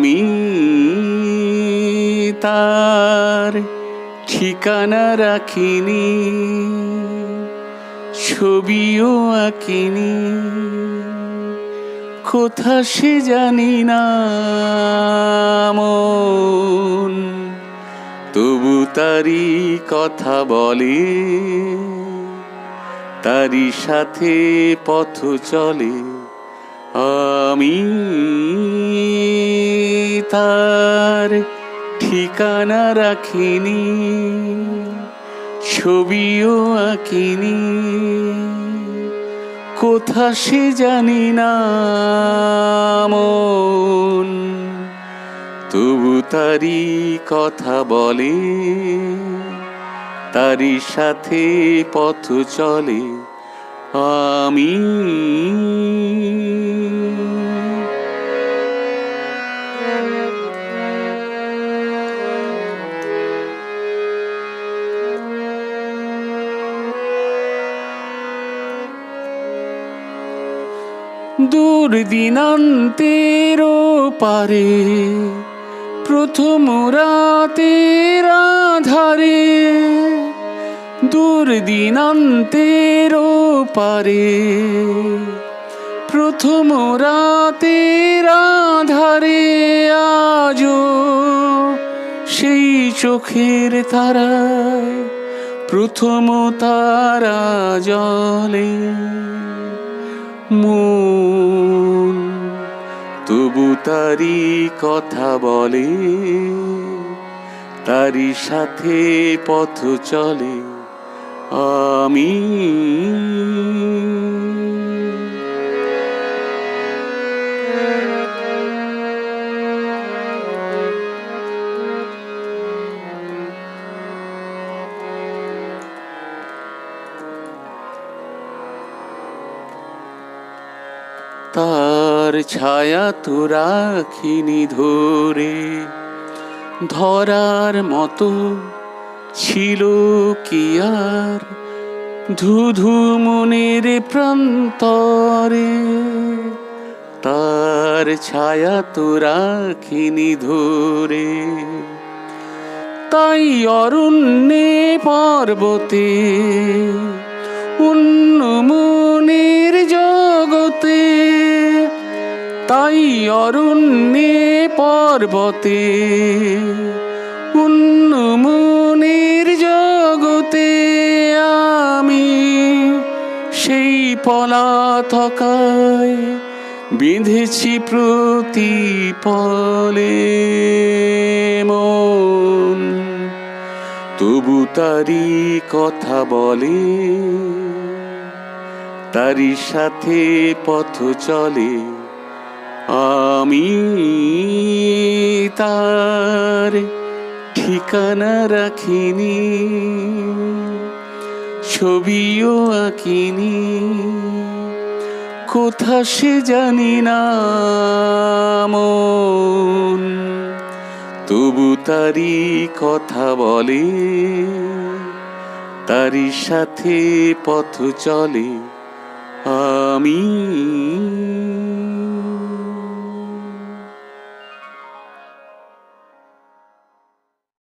আমি তার ঠিকানা রাখিনি, ছবিও আঁকিনি, কোথা সে জানি না মন, তবু তারি কথা বলে, তারি সাথে পথ চলে। আমি তার ঠিকানা রাখিনি, ছবিও আঁকিনি, কোথা সে জানি না মন, তবু তারি কথা বলে, তারি সাথে পথ চলে। আমি দূর দিনান্তের পারে, প্রথম রাতের আধারে, দূর দিনান্তের পারে, প্রথম রাতের আধারে, আজও সেই চোখের তারায় প্রথম তারা জ্বলে। মন তবু তারি কথা বলে, তারি সাথে পথ চলে। আমি তার ছায়া তো রাখিনি ধরে, ধরার মতো ছিল কি আর ধুধু মনের প্রান্তরে। তার ছায়া তো রাখিনি ধরে, তাই অরণ্যে পর্বতে, অন্য মনের জগতে, তাই অরণ্যে পর্বতে, অন্য মনের জগতে, আমি সেই পলাতকায় বিঁধেছি প্রতিপলে মন, তবু তারি কথা বলে, তারি সাথে পথ চলে। আমি তার ঠিকানা রাখিনি, ছবিও আঁকিনি, কোথা সে জানি না মন, তবু তারি কথা বলে, তারি সাথে পথ চলে। আমি